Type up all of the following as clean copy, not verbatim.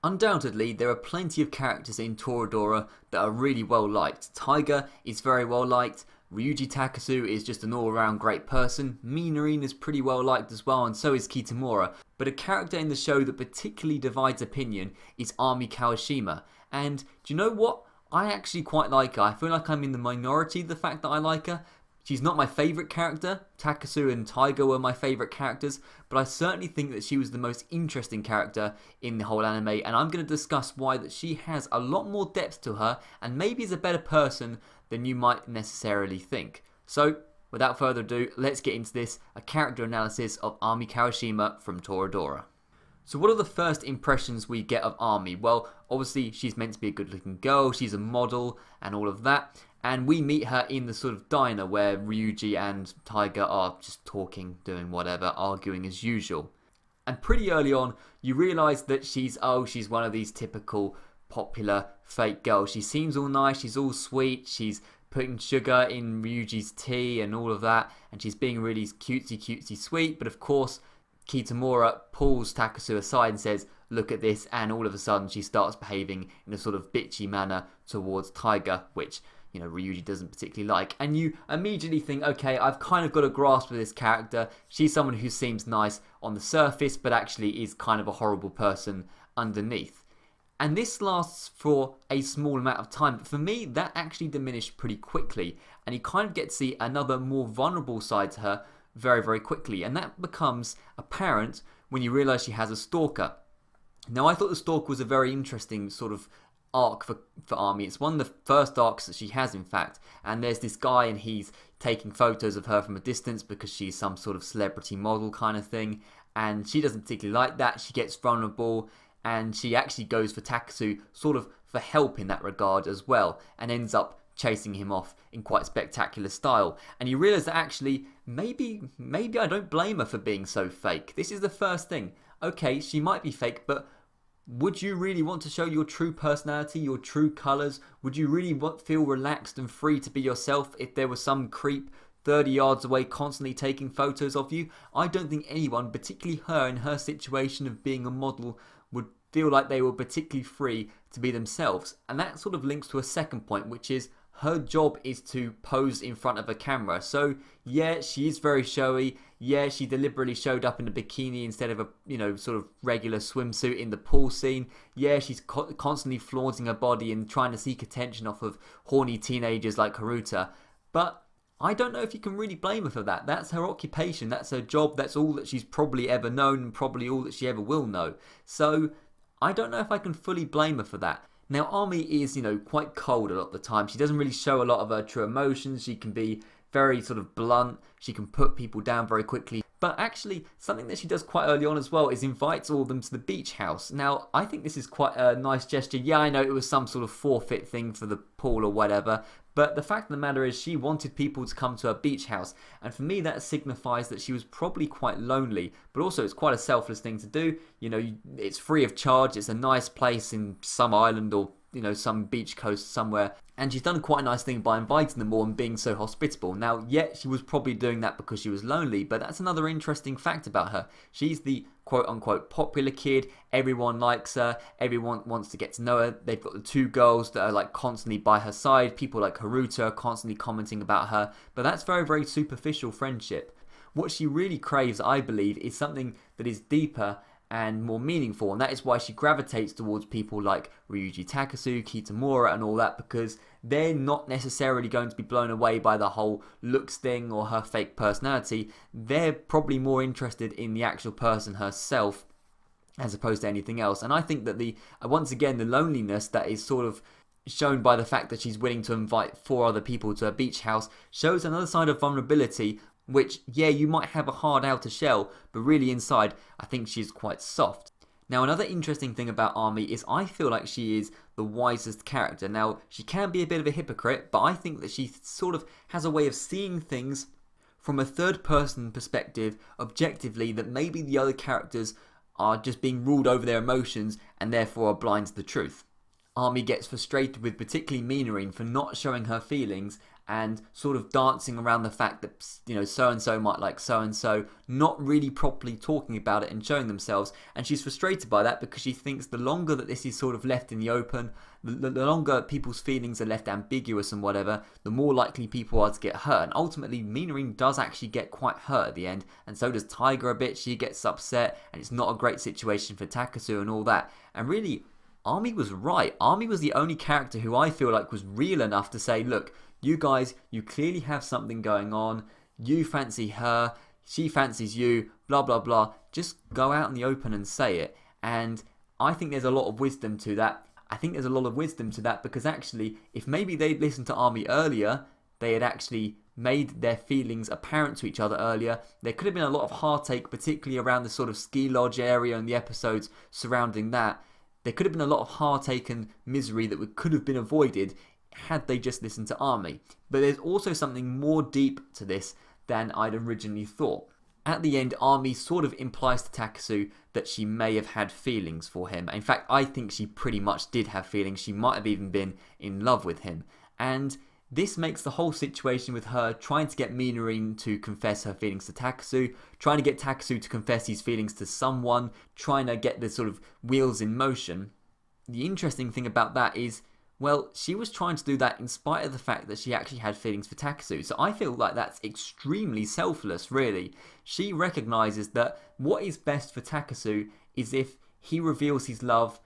Undoubtedly, there are plenty of characters in Toradora that are really well liked. Taiga is very well liked, Ryuji Takasu is just an all-around great person, Minarin is pretty well liked as well, and so is Kitamura. But a character in the show that particularly divides opinion is Ami Kawashima. And do you know what? I actually quite like her. I feel like I'm in the minority the fact that I like her. She's not my favourite character. Takasu and Taiga were my favourite characters, but I certainly think that she was the most interesting character in the whole anime, and I'm going to discuss why that she has a lot more depth to her and maybe is a better person than you might necessarily think. So, without further ado, let's get into this, a character analysis of Ami Kawashima from Toradora. So what are the first impressions we get of Ami? Well, obviously she's meant to be a good looking girl, she's a model and all of that. And we meet her in the sort of diner where Ryuji and Taiga are just talking, doing whatever, arguing as usual. And pretty early on, you realise that she's one of these typical popular fake girls. She seems all nice, she's all sweet, she's putting sugar in Ryuji's tea and all of that. And she's being really cutesy sweet. But of course, Kitamura pulls Takasu aside and says, look at this. And all of a sudden, she starts behaving in a sort of bitchy manner towards Taiga, which, you know, Ryuji doesn't particularly like. And you immediately think, okay, I've kind of got a grasp of this character. She's someone who seems nice on the surface, but actually is kind of a horrible person underneath. And this lasts for a small amount of time, but for me, that actually diminished pretty quickly. And you kind of get to see another more vulnerable side to her very quickly. And that becomes apparent when you realise she has a stalker. Now, I thought the stalker was a very interesting sort of arc for Ami. It's one of the first arcs that she has, in fact, and there's this guy and he's taking photos of her from a distance because she's some sort of celebrity model kind of thing, and she doesn't particularly like that. She gets vulnerable and she actually goes for Takasu sort of for help in that regard as well, and ends up chasing him off in quite spectacular style. And you realise that actually maybe I don't blame her for being so fake. This is the first thing. Okay, she might be fake, but would you really want to show your true personality, your true colours? Would you really feel relaxed and free to be yourself if there was some creep 30 yards away constantly taking photos of you? I don't think anyone, particularly her in her situation of being a model, would feel like they were particularly free to be themselves. And that sort of links to a second point, which is her job is to pose in front of a camera. So yeah, she is very showy. Yeah, she deliberately showed up in a bikini instead of a, you know, sort of regular swimsuit in the pool scene. Yeah, she's constantly flaunting her body and trying to seek attention off of horny teenagers like Haruta. But I don't know if you can really blame her for that. That's her occupation, that's her job, that's all that she's probably ever known and probably all that she ever will know. So I don't know if I can fully blame her for that. Now, Ami is, you know, quite cold a lot of the time. She doesn't really show a lot of her true emotions. She can be very sort of blunt. She can put people down very quickly. But actually, something that she does quite early on as well is invites all of them to the beach house. Now, I think this is quite a nice gesture. Yeah, I know it was some sort of forfeit thing for the pool or whatever. But the fact of the matter is she wanted people to come to her beach house. And for me, that signifies that she was probably quite lonely. But also, it's quite a selfless thing to do. You know, it's free of charge. It's a nice place in some island or, you know, some beach coast somewhere. And she's done quite a nice thing by inviting them all and being so hospitable. Now, yet she was probably doing that because she was lonely, but that's another interesting fact about her. She's the quote-unquote popular kid. Everyone likes her. Everyone wants to get to know her. They've got the two girls that are like constantly by her side. People like Haruta are constantly commenting about her, but that's very superficial friendship. What she really craves, I believe, is something that is deeper and more meaningful, and that is why she gravitates towards people like Ryuji Takasu, Kitamura and all that, because they're not necessarily going to be blown away by the whole looks thing or her fake personality. They're probably more interested in the actual person herself as opposed to anything else. And I think that once again, the loneliness that is sort of shown by the fact that she's willing to invite 4 other people to her beach house shows another side of vulnerability, which, yeah, you might have a hard outer shell, but really inside, I think she's quite soft. Now, another interesting thing about Ami is I feel like she is the wisest character. Now, she can be a bit of a hypocrite, but I think that she sort of has a way of seeing things from a third-person perspective, objectively, that maybe the other characters are just being ruled over their emotions and therefore are blind to the truth. Ami gets frustrated with particularly Minarin for not showing her feelings, and sort of dancing around the fact that, you know, so-and-so might like so-and-so, not really properly talking about it and showing themselves. And she's frustrated by that because she thinks the longer that this is sort of left in the open, the longer people's feelings are left ambiguous and whatever, the more likely people are to get hurt. And ultimately, Minarin does actually get quite hurt at the end, and so does Tiger a bit. She gets upset, and it's not a great situation for Takasu and all that. And really, Ami was right. Ami was the only character who I feel like was real enough to say, look, you guys, you clearly have something going on. You fancy her, she fancies you, blah, blah, blah. Just go out in the open and say it. And I think there's a lot of wisdom to that. I think there's a lot of wisdom to that because actually, if maybe they'd listened to Ami earlier, they had actually made their feelings apparent to each other earlier, there could have been a lot of heartache, particularly around the sort of ski lodge area and the episodes surrounding that. There could have been a lot of heartache and misery that could have been avoided had they just listened to Ami. But there's also something more deep to this than I'd originally thought. At the end, Ami sort of implies to Takasu that she may have had feelings for him. In fact, I think she pretty much did have feelings. She might have even been in love with him. And this makes the whole situation with her trying to get Minarin to confess her feelings to Takasu, trying to get Takasu to confess his feelings to someone, trying to get the sort of wheels in motion. The interesting thing about that is, well, she was trying to do that in spite of the fact that she actually had feelings for Takasu. So I feel like that's extremely selfless, really. She recognises that what is best for Takasu is if he reveals his love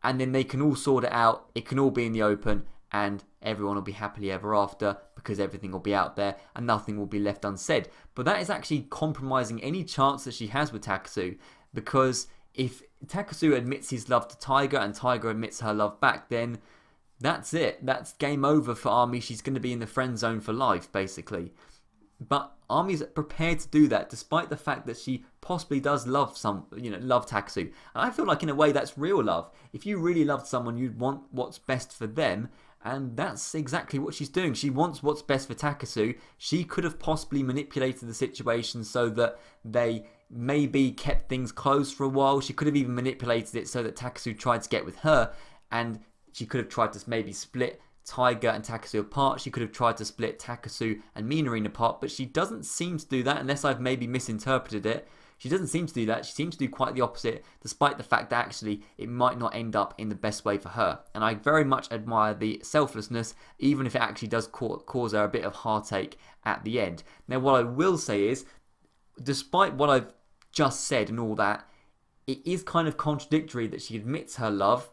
and then they can all sort it out, it can all be in the open, and everyone will be happily ever after because everything will be out there and nothing will be left unsaid. But that is actually compromising any chance that she has with Takasu, because if Takasu admits his love to Tiger and Tiger admits her love back, then that's it. That's game over for Ami. She's going to be in the friend zone for life, basically. But Ami's prepared to do that, despite the fact that she possibly does love love Takasu. And I feel like in a way that's real love. If you really loved someone, you'd want what's best for them. And that's exactly what she's doing. She wants what's best for Takasu. She could have possibly manipulated the situation so that they maybe kept things closed for a while. She could have even manipulated it so that Takasu tried to get with her, and she could have tried to maybe split Tiger and Takasu apart. She could have tried to split Takasu and Minarin apart, but she doesn't seem to do that, unless I've maybe misinterpreted it. She doesn't seem to do that. She seems to do quite the opposite, despite the fact that actually it might not end up in the best way for her. And I very much admire the selflessness, even if it actually does cause her a bit of heartache at the end. Now, what I will say is, despite what I've just said and all that, it is kind of contradictory that she admits her love,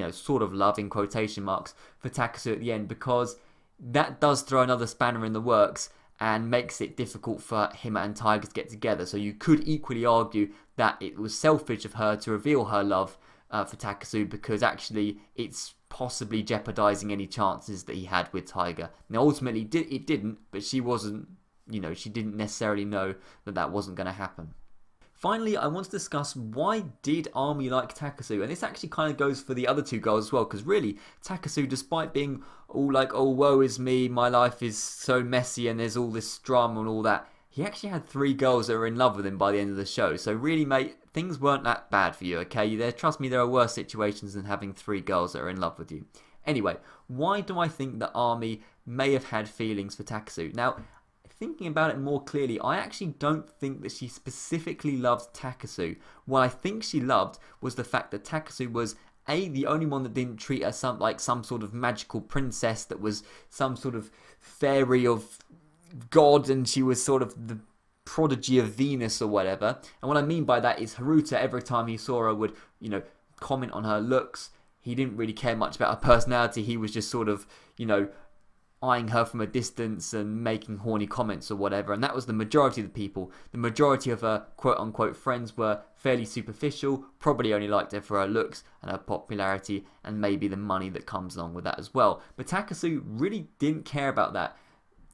sort of love in quotation marks, for Takasu at the end, because that does throw another spanner in the works and makes it difficult for him and Tiger to get together. So you could equally argue that it was selfish of her to reveal her love for Takasu, because actually it's possibly jeopardizing any chances that he had with Tiger. Now ultimately it didn't, but she wasn't, she didn't necessarily know that that wasn't going to happen. Finally, I want to discuss why did Ami like Takasu, and this actually kind of goes for the other two girls as well, because really, Takasu, despite being all like, oh, woe is me, my life is so messy and there's all this drama and all that, he actually had 3 girls that were in love with him by the end of the show. So really, mate, things weren't that bad for you, okay? Trust me, there are worse situations than having 3 girls that are in love with you. Anyway, why do I think that Ami may have had feelings for Takasu? Now, thinking about it more clearly, I actually don't think that she specifically loved Takasu. What I think she loved was the fact that Takasu was the only one that didn't treat her like some sort of magical princess that was some sort of fairy of God, and she was sort of the prodigy of Venus or whatever. And what I mean by that is Haruta, every time he saw her, would, comment on her looks. He didn't really care much about her personality. He was just sort of, eyeing her from a distance and making horny comments or whatever, and that was the majority of the people. The majority of her quote-unquote friends were fairly superficial, probably only liked her for her looks and her popularity and maybe the money that comes along with that as well. But Takasu really didn't care about that.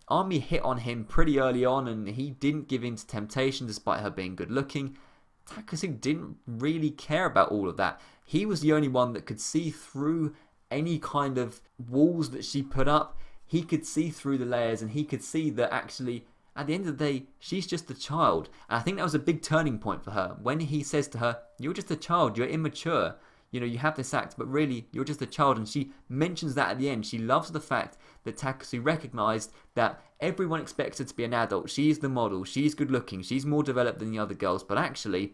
Ami hit on him pretty early on and he didn't give in to temptation despite her being good looking. Takasu didn't really care about all of that. He was the only one that could see through any kind of walls that she put up. He could see through the layers, and he could see that actually, at the end of the day, she's just a child. And I think that was a big turning point for her. When he says to her, you're just a child, you're immature, you know, you have this act, but really you're just a child. And she mentions that at the end. She loves the fact that Takasu recognized that everyone expects her to be an adult. She's the model, she's good looking, she's more developed than the other girls, but actually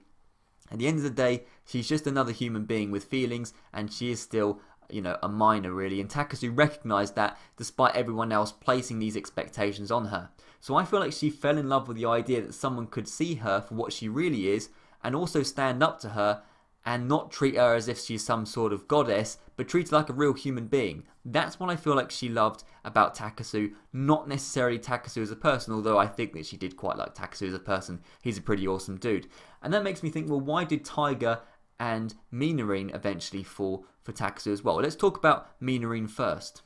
at the end of the day, she's just another human being with feelings, and she is still, you know, a minor really. And Takasu recognised that despite everyone else placing these expectations on her. So I feel like she fell in love with the idea that someone could see her for what she really is and also stand up to her and not treat her as if she's some sort of goddess, but treat her like a real human being. That's what I feel like she loved about Takasu, not necessarily Takasu as a person, although I think that she did quite like Takasu as a person. He's a pretty awesome dude. And that makes me think, well, why did Taiga and Minarine eventually fall for Takasu as well? Let's talk about Minarine first.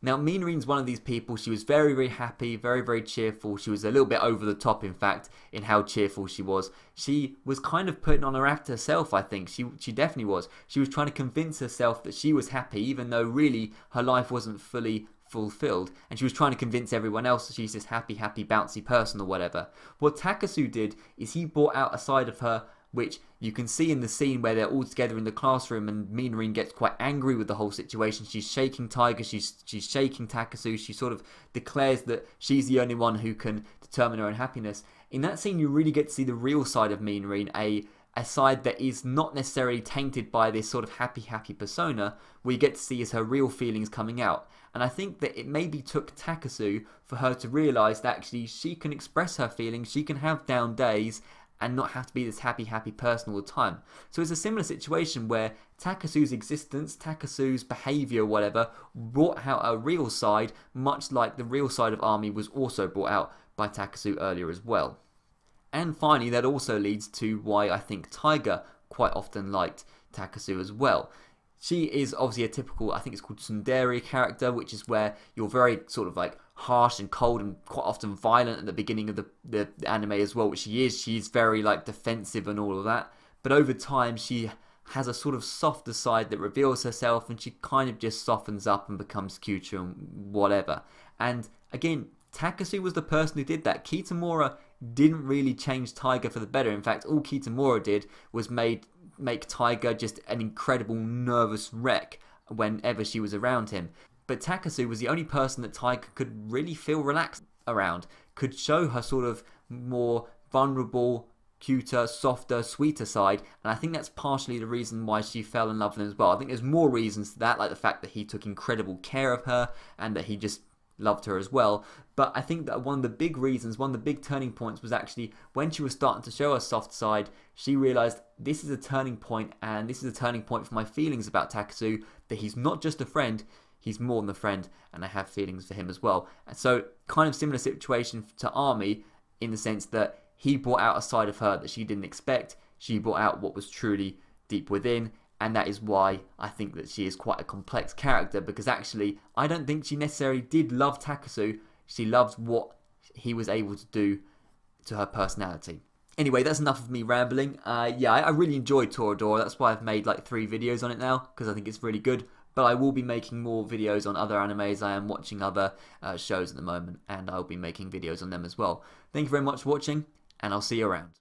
Now, Minarine's one of these people. She was very, very happy, very, very cheerful. She was a little bit over the top, in fact, in how cheerful she was. She was kind of putting on her act herself, I think. She definitely was. She was trying to convince herself that she was happy, even though really her life wasn't fully fulfilled. And she was trying to convince everyone else that she's this happy, happy, bouncy person or whatever. What Takasu did is he brought out a side of her which you can see in the scene where they're all together in the classroom, and Minarine gets quite angry with the whole situation. She's shaking Taiga, she's shaking Takasu. She sort of declares that she's the only one who can determine her own happiness. In that scene, you really get to see the real side of Minarine, a side that is not necessarily tainted by this sort of happy, happy persona, where you get to see is her real feelings coming out. And I think that it maybe took Takasu for her to realise that actually she can express her feelings, she can have down days, and not have to be this happy, happy person all the time. So it's a similar situation where Takasu's existence, Takasu's behaviour, whatever, brought out a real side, much like the real side of Ami was also brought out by Takasu earlier as well. And finally, that also leads to why I think Taiga quite often liked Takasu as well. She is obviously a typical, I think it's called tsundere character, which is where you're very sort of like harsh and cold and quite often violent at the beginning of the anime as well, which she is. She's very like defensive and all of that. But over time, she has a sort of softer side that reveals herself, and she kind of just softens up and becomes cuter and whatever. And again, Takasu was the person who did that. Kitamura didn't really change Taiga for the better. In fact, all Kitamura did was make Taiga just an incredible nervous wreck whenever she was around him. But Takasu was the only person that Taiga could really feel relaxed around, could show her sort of more vulnerable, cuter, softer, sweeter side, and I think that's partially the reason why she fell in love with him as well. I think there's more reasons to that, like the fact that he took incredible care of her and that he just loved her as well. But I think that one of the big reasons, one of the big turning points was actually when she was starting to show her soft side, she realised this is a turning point, and this is a turning point for my feelings about Takasu, that he's not just a friend, he's more than a friend, and I have feelings for him as well. And so kind of similar situation to Ami in the sense that he brought out a side of her that she didn't expect. She brought out what was truly deep within, and that is why I think that she is quite a complex character, because actually I don't think she necessarily did love Takasu. She loved what he was able to do to her personality. Anyway, that's enough of me rambling. Yeah, I really enjoyed Toradora. That's why I've made like 3 videos on it now, because I think it's really good. But I will be making more videos on other animes. I am watching other shows at the moment, and I'll be making videos on them as well. Thank you very much for watching, and I'll see you around.